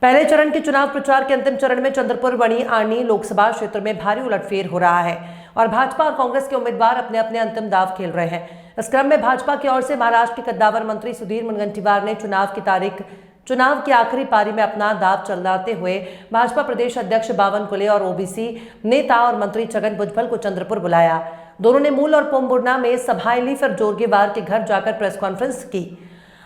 पहले चरण के चुनाव प्रचार के अंतिम चरण में चंद्रपुर बणी आनी लोकसभा क्षेत्र में भारी उलटफेर हो रहा है और भाजपा और कांग्रेस के उम्मीदवार अपने अपने अंतिम दाव खेल रहे हैं। इस क्रम में भाजपा की ओर से महाराष्ट्र के कद्दावर मंत्री सुधीर मुनगंटीवार ने चुनाव की आखिरी पारी में अपना दाव चलाते हुए भाजपा प्रदेश अध्यक्ष बावनकुले और ओबीसी नेता और मंत्री छगन भुजबल को चंद्रपुर बुलाया। दोनों ने मूल और पोम्बुर्ना में सभाएं ली, फिर जोरगेवार के घर जाकर प्रेस कॉन्फ्रेंस की।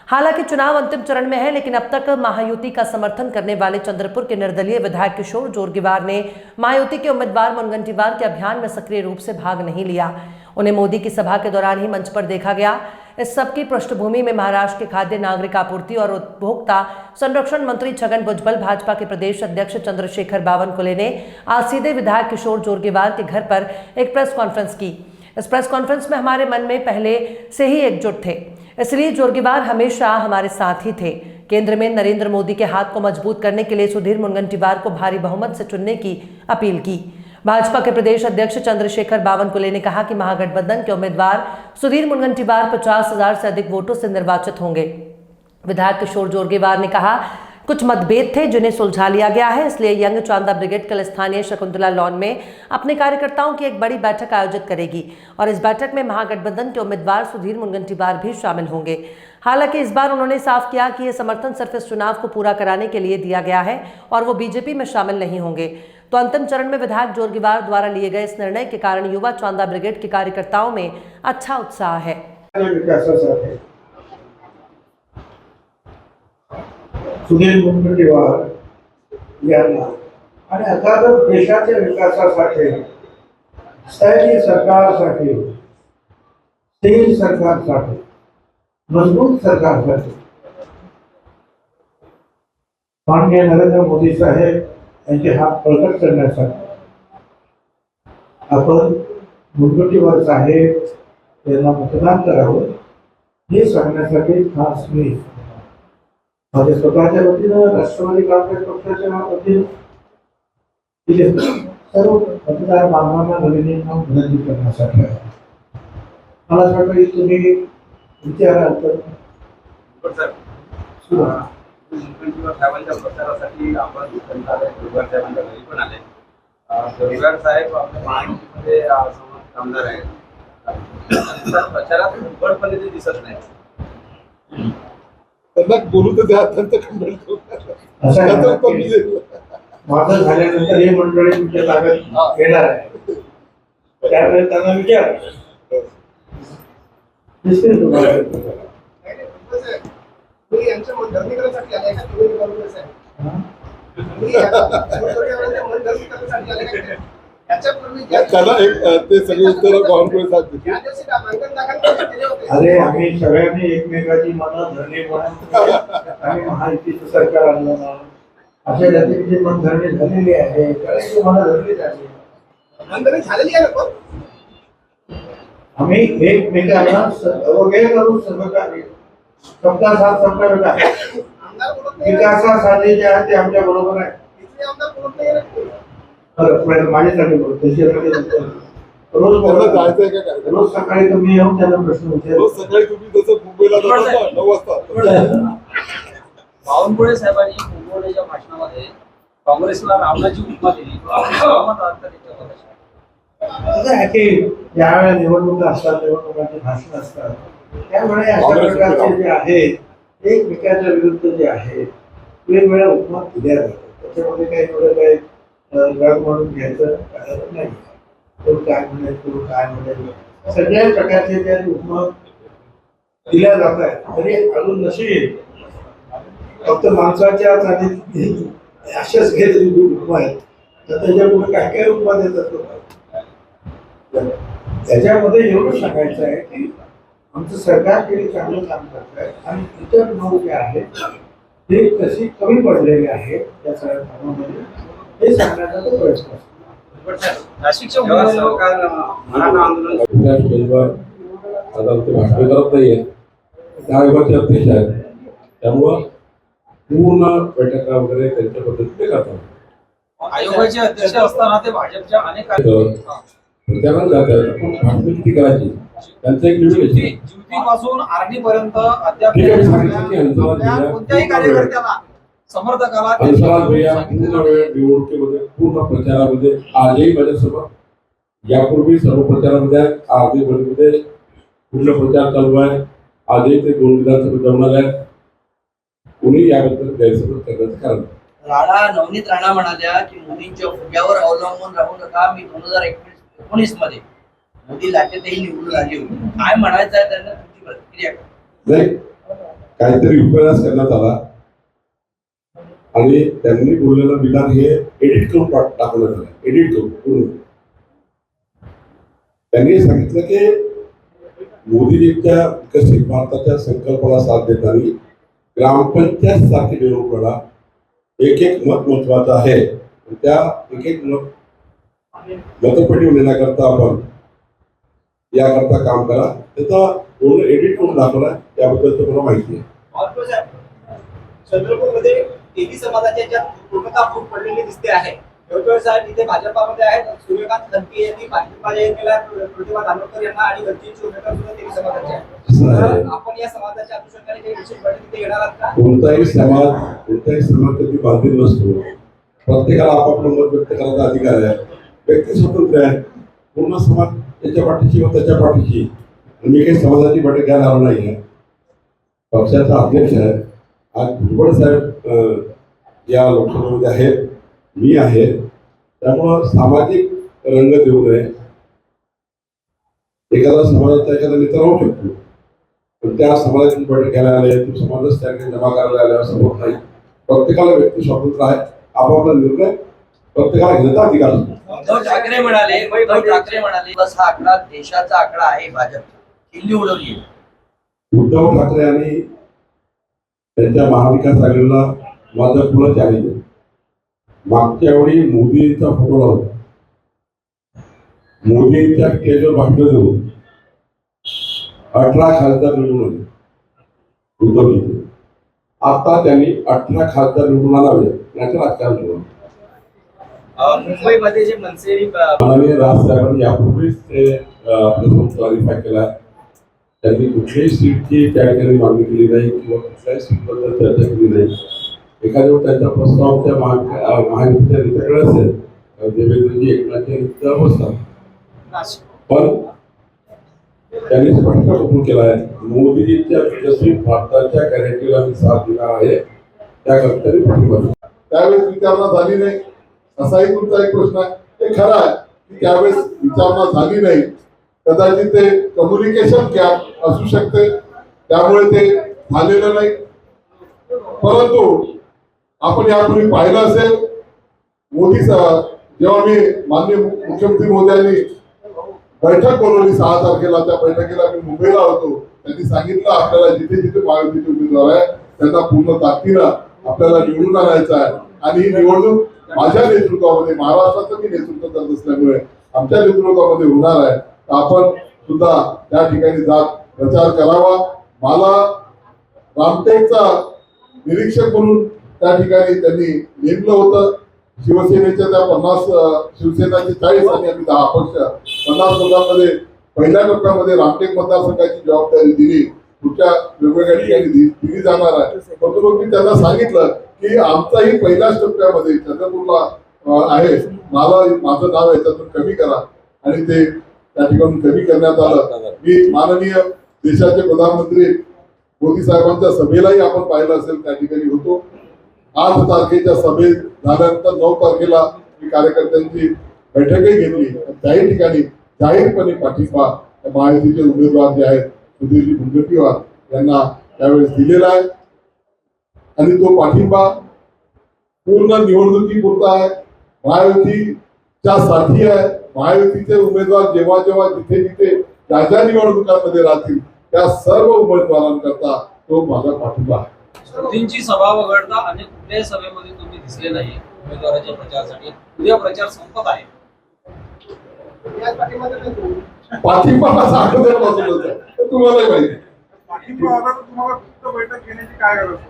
हालांकि चुनाव अंतिम चरण में है, लेकिन अब तक महायुति का समर्थन करने वाले चंद्रपुर के निर्दलीय विधायक किशोर जोरगेवार ने महायुति के उम्मीदवार मुनगंटीवार के अभियान में सक्रिय रूप से भाग नहीं लिया। उन्हें मोदी की सभा के दौरान ही मंच पर देखा गया। इस सब की पृष्ठभूमि में महाराष्ट्र के खाद्य नागरिक आपूर्ति और उपभोक्ता संरक्षण मंत्री छगन भुजबल, भाजपा के प्रदेश अध्यक्ष चंद्रशेखर बावनकुले ने आज सीधे विधायक किशोर जोरगेवार के घर पर एक प्रेस कॉन्फ्रेंस की। इस प्रेस कॉन्फ्रेंस में हमारे मन में पहले से ही एकजुट थे, इसलिए जोरगेवार हमेशा हमारे साथ ही थे। केंद्र में नरेंद्र मोदी के हाथ को मजबूत करने के लिए सुधीर मुनगंटीवार को भारी बहुमत से चुनने की अपील की। भाजपा के प्रदेश अध्यक्ष चंद्रशेखर बावनकुले ने कहा कि महागठबंधन के उम्मीदवार सुधीर मुनगंटीवार 50,000 से अधिक वोटों से निर्वाचित होंगे। विधायक किशोर जोरगेवार ने कहा, कुछ मतभेद थे जिन्हें सुलझा लिया गया है, इसलिए यंग चांदा ब्रिगेड कल स्थानीय शकुंतला लॉन में अपने कार्यकर्ताओं की एक बड़ी बैठक आयोजित करेगी और इस बैठक में महागठबंधन के उम्मीदवार सुधीर मुनगंटीवार भी शामिल होंगे। हालांकि इस बार उन्होंने साफ किया कि यह समर्थन सिर्फ इस चुनाव को पूरा कराने के लिए दिया गया है और वो बीजेपी में शामिल नहीं होंगे। तो अंतिम चरण में विधायक जोरगेवार द्वारा लिए गए इस निर्णय के कारण युवा चांदा ब्रिगेड के कार्यकर्ताओं में अच्छा उत्साह है। सुधीर मुनगंटीवार यांना आणि अर्थातच देशाच्या विकासासाठी, स्थायी सरकारसाठी, स्थिर सरकारसाठी, मजबूत सरकारसाठी माननीय नरेंद्र मोदी साहेब यांचे हात प्रकट करण्यासाठी आपण मुनगंटीवार साहेब यांना मतदान करावं हे सांगण्यासाठी खास मी माझ्या स्वतःच्या वतीनं, राष्ट्रवादी काँग्रेस पक्षाच्या वतीनं सर्व मतदार बांधवांना नवीन विनंती करण्यासाठी मला असं वाटतं की तुम्ही विचाराल तर साहेबांच्या प्रचारासाठी आपण साहेबांच्या घरी पण आले। जोरगेवार साहेब आपल्या महायुतीमध्ये आमदार आहेत, प्रचारात उघडपणे ते दिसत नाही। त्यांना बोलू तर द्या, त्यांचं खंडन माझं झाल्यानंतर हे मंडळी तुमच्या ताब्यात येणार आहे, त्यावेळेस त्यांना विचार त्याला ते सगळे उत्तर बावनकुळे सांगतील। अरे आम्ही सगळ्यांनी एकमेकाची मनं धरणी म्हणून आणि महायुतीचं सरकार आणलं ना, अशा जातीची मनधरणी झालेली आहे, मनं धरली झालेली आहे। आम्ही एकमेकांना अवघे करून सहकार्य, सबका साथ सबका विकास, विकासासाठी जे आहे ते आमच्या बरोबर आहे। माझ्यासाठी रोज सकाळी तुम्ही येऊन त्यांना प्रश्न विचार। रोज सकाळी तुम्ही जसं मुंबईला जाता 9 वाजता बावनकुळे साहेबांनी मुंबईच्या भाषणामध्ये काँग्रेसला रावणाची उपमा दिली। ज्यावेळेला निवडणुका असतात, निवडणुकांची भाषण असतात, त्यामुळे अशा प्रकारचे जे आहेत एकमेकांच्या विरुद्ध जे आहे वेगवेगळ्या उपमा दिल्या जातात। त्याच्यामध्ये काही एवढं काही गड म्हणून घ्यायचं नाही। कोण काय म्हणेल, कोण काय म्हणेल, सगळ्या प्रकारचे ज्या उपमा दिल्या जात आहेत तरी अजून नशीब फक्त माणसाच्या अशाच घेतली उपमा आहेत, तर त्याच्यापुढे काय काय उपमा देतात लोक। त्याच्यामध्ये एवढं सांगायचं आहे की आमचं सरकार केली चांगलं काम करत आहे आणि इतर लोक जे आहेत ते कशी कमी पडलेले आहेत त्या सगळ्या कामामध्ये हे सांगण्याचा तो प्रयत्न असतो। नाशिकच्या मराठा आंदोलन भाषण करत नाहीये, त्या विभागाचे अध्यक्ष आहेत, त्यामुळं पूर्ण बैठका वगैरे त्यांच्या पद्धतीने करतात। आयोगाचे अध्यक्ष असताना ते भाजपच्या अनेक प्रचारात जातात, पण भाषण किती करायची त्यांचं एक युतीपासून आरडी पर्यंत अद्याप कोणत्याही कार्यकर्त्याला समर्थकाला हंसराज भैया पूर्ण वेळ निवडणुकीमध्ये पूर्ण प्रचारामध्ये आजही माझ्यासोबत यापूर्वी सर्व प्रचारामध्ये आहेत. आजही मध्ये पूर्ण प्रचार चालू आहे. आजही ते 2 विधानसभा जाणार आहेत. कोणी याबद्दल गैरसमज करण्याचं कारण नाही. नवनीत राणा म्हणाल्या की मोदींच्या फुग्यावर अवलंबून राहू नका. मी 2019 मध्ये मोदी लाटेतही निवडून आली होती. काय म्हणायचं आहे त्यांना, तुमची प्रतिक्रिया काय? नाही, काहीतरी उपन्यास करण्यात आला आणि त्यांनी बोललेलं विधान हे एडिट करून टाकण्यात आलं. एडिट करून त्यांनी सांगितलं की मोदीजींच्या विकसित भारताच्या संकल्पना साथ देताना ग्रामपंचायत सारखी निवडणुकीला एक मत महत्वाचं आहे. त्या एक मतपेटी नेण्याकरता आपण याकरता काम करा. त्याचा पूर्ण एडिट करून दाखवला. त्याबद्दल तुम्हाला माहिती आहे. चंद्रपूरमध्ये तेली समाजाच्या ज्या पूर्णता फूट पडलेली दिसते आहे. यवतमाळ साहेब इथे भाजपामध्ये आहेत. सूर्यकांत खडके यांनी पाठिंबा जाहीर केला प्रतिभा दानोकर यांना आणि गडचिरोलीचे उमेदवार सुद्धा तेली समाजाचे आहेत. आपण या समाजाच्या अनुषंगाने काही विशेष बैठक तिथे येणार आहात का? कोणताही समाज कधी बांधील नसतो. प्रत्येकाला आपापलं मत व्यक्त करायचा अधिकार आहे. व्यक्ती स्वतंत्र आहे. पूर्ण समाज त्याच्या पाठीशी व त्याच्या पाठीशी. मी काही समाजाची बैठक घ्यायला आलो नाही आहे. पक्षाचा अध्यक्ष आहे. आज भुजबळ साहेब या लोकसभेमध्ये आहेत. मी आहे. त्यामुळं सामाजिक रंग देऊ नये. एखादा समाजाचा एखादा नेता राहू शकतो, पण त्या समाजाची बैठक घ्यायला आले, तो समाजच त्या ठिकाणी जमा करायला आले असं होत नाही. प्रत्येकाला व्यक्ती स्वातंत्र्य आहे. आपापला निर्णय प्रत्येकाला घेण्याचा अधिकार असतो. उद्धव ठाकरे म्हणाले बस हा आकडा देशाचा आकडा आहे. भाजप किल्ली उडवली. उद्धव ठाकरे आणि त्यांच्या महाविकास आघाडीला माझं पुढं चॅलेंज आहे. मागच्या वेळी मोदींचा फोटो लावून मोदींच्या स्टेजवर भाषण देऊन 18 खासदार निवडून आले उद्धवजी. आता त्यांनी 18 खासदार निवडून आणावे याचं राजकारण सुरू आहे. मुंबईमध्ये जे मनसेरी माननीय राज साहेबांनी यापूर्वीच ते प्रथम क्लॅरिफाय केला. त्यांनी कुठल्याही सीटची त्या ठिकाणी मागणी केली नाही किंवा कुठल्याही सीटबद्दल चर्चा केली नाही. एखाद्या त्यांचा प्रस्ताव त्या महायुतीच्या नेत्याकडे असेल, देवेंद्रजी एकनाथजी बसतात, पण त्यांनी स्पष्ट कबूल केला आहे मोदीजींच्या विकसित भारताच्या गॅरंटीला मी साथ देणार आहे. त्याकरता त्यांनी पाठिंबा दिला. त्यावेळेस विचारणा झाली नाही असाही तुमचा एक प्रश्न आहे. ते खरं आहे की त्यावेळेस विचारणा झाली नाही. कदाचित ते कम्युनिकेशन गॅप असू शकते, त्यामुळे ते झालेलं नाही. परंतु आपण यापूर्वी पाहिलं असेल, मोदी जेव्हा मी माननीय मुख्यमंत्री मोदयांनी बैठक बोलवली 6 तारखेला, त्या बैठकीला मी मुंबईला होतो. त्यांनी सांगितलं आपल्याला जिथे जिथे महायुतीचे उमेदवार आहे त्यांना पूर्ण ताकदीनं आपल्याला निवडून आणायचं आहे. आणि ही निवडणूक माझ्या नेतृत्वामध्ये, महाराष्ट्राचं मी नेतृत्व करत असल्यामुळे आमच्या नेतृत्वामध्ये होणार आहे. आपण सुद्धा त्या ठिकाणी जात प्रचार करावा. मला रामटेकचा निरीक्षक म्हणून त्या ठिकाणी त्यांनी नेमलं होतं. शिवसेनेच्या त्या 50 शिवसेनाचे 40 आणि आम्ही 10 अपक्ष 50 लोकांमध्ये पहिल्या टप्प्यामध्ये रामटेक मतदारसंघाची जबाबदारी दिली. पुढच्या वेगवेगळ्या ठिकाणी दिली जाणार आहे. परंतु मग मी त्यांना सांगितलं की आमचाही पहिल्याच टप्प्यामध्ये चंद्रपूरला आहे, माझं नाव याच्यातून कमी करा. आणि ते त्या ठिकाणी कमी करण्यात आलं. मी माननीय देशाचे प्रधानमंत्री मोदी साहेबांच्या सभेलाही आपण पाहिलं असेल, त्या ठिकाणी होतो. 8 तारखेच्या सभेत झाल्यानंतर 9 तारखेला मी कार्यकर्त्यांची बैठकही घेतली. त्याही ठिकाणी जाहीरपणे पाठिंबा महायुतीचे उमेदवार जे आहेत सुधीरजी मुनगंटीवार यांना त्यावेळेस दिलेला आहे. आणि तो पाठिंबा पूर्ण निवडणुकीपुरता आहे, महायुतीच्या साठी आहे. महायुतीचे उमेदवार जेव्हा जेव्हा जिथे जिथे ज्या ज्या निवडणुकांमध्ये राहतील त्या सर्व उमेदवारांकरता तो माझा पाठिंबा आहे. मोदींची सभा वगळता अन्य कुठल्याही सभेमध्ये तुम्ही दिसले नाही उमेदवाराच्या प्रचारासाठी. उद्या प्रचार संपत आहे. पाठिंबा कसा अगोदरपासूनच आहे, तर तुम्हालाही माहिती. तुम्हाला गुप्त बैठक घेण्याची काय गरज आहे?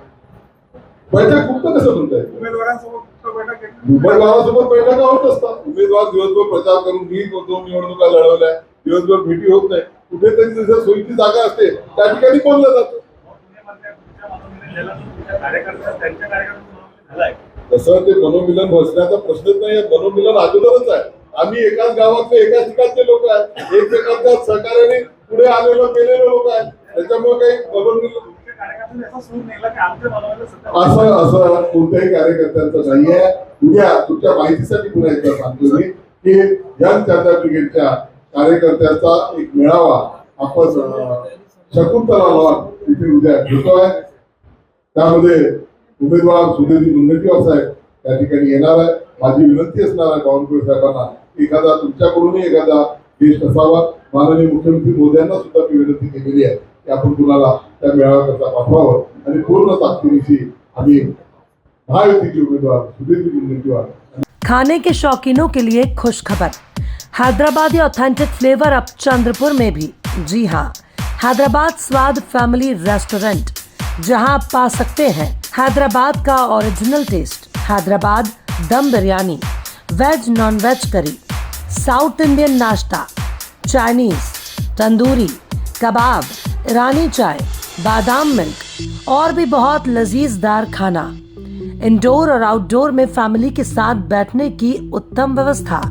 बैठक गुप्त कसं म्हणताय? उमेदवारांसोबत गुप्त बैठक घेतली. उमेदवारासोबत बैठका होत असतात. उमेदवार दिवसभर प्रचार करून मी 2 निवडणुका लढवल्या, दिवसभर भेटी होत नाही. कुठेतरी जसं सोयीची जागा असते त्या ठिकाणी बोललं जातं. कार्यकर्ते त्यांच्या कार्यकर्त्यांना झालाय. तसं ते मनोमिलन बसण्याचा प्रश्नच नाही. मनोमिलन अगोदरच आहे. आम्ही एकाच गावातले एकाच ठिकाणचे लोक आहेत. एकमेकांच्या सहकार्याने पुढे आलेलो गेलेलो लोक आहेत. त्याच्यामुळे काही मनोमिलन तुमच्या कार्यकर्त्यांनी असा सूर नेला की आमच्या मनामध्ये सध्या असं कोणत्याही कार्यकर्त्यांचं नाहीये. उद्या तुमच्या माहितीसाठी पुन्हा एकदा सांगतो मी की यंग जनता ब्रिगेडच्या कार्यकर्त्यांचा एक मेळावा आपण शकुंतला लॉन तिथे उद्या घेतोय. त्यामध्ये उमेदवार सुधीर मुनगंटीवार साहेब त्या ठिकाणी येणार आहे. माझी विनंती असणार आहे बावनकुळे साहेबांना, एखादा तुमच्याकडूनही एखादा गेस्ट असावा. माननीय मुख्यमंत्री मोदयांना सुद्धा मी विनंती केलेली आहे की आपण कुणाला त्या मेळाव्याकरता पाठवावं आणि पूर्ण ताकदीनिशी आम्ही महायुतीचे उमेदवार सुधीर मुनगंटीवार. खाने के शौकीनों के लिए खुश खबर, हैदराबादी ऑथेंटिक फ्लेवर अब चंद्रपुर में भी। जी हाँ, हैदराबाद स्वाद फैमिली रेस्टोरेंट, जहां आप पा सकते हैं हैदराबाद का original taste. Hyderabad dum biryani, veg non veg curry, south Indian नाश्ता, चाइनीज, तंदूरी, कबाब, ईरानी चाय, बादाम मिल्क और भी बहुत लजीजदार खाना। इंडोर और आउटडोर में फैमिली के साथ बैठने की उत्तम व्यवस्था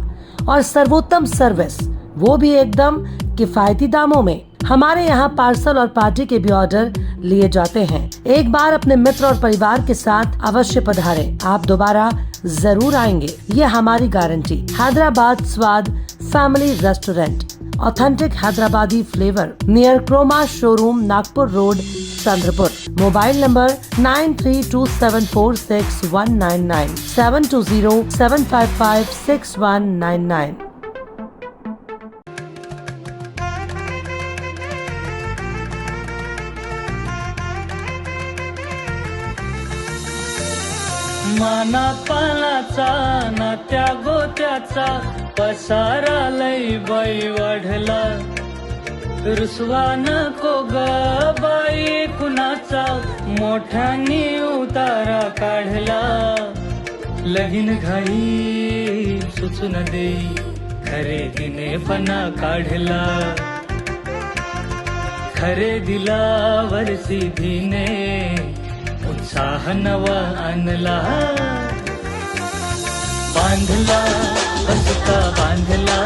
और सर्वोत्तम सर्विस, वो भी एकदम किफायती दामों में। हमारे यहाँ पार्सल और पार्टी के भी ऑर्डर लिए जाते हैं। एक बार अपने मित्र और परिवार के साथ अवश्य पधारें, आप दोबारा जरूर आएंगे, ये हमारी गारंटी। Hyderabad Swad family restaurant, authentic Hyderabadi flavour, near Croma showroom, Nagpur road, Chandrapur. Mobile number 9327466199, 7207556199। माना पानाचा ना त्या गोत्याचा पसारा लई बाई वाढला, रुसवा नको ग बाई कुणाचा, मोठ्यानी उतारा काढला। लगीन घाई सुचून देई, खरेदीने पणा काढला, खरेदीला वरसी धीने उत्साह नवा आणला। बांधला बसका बांधला,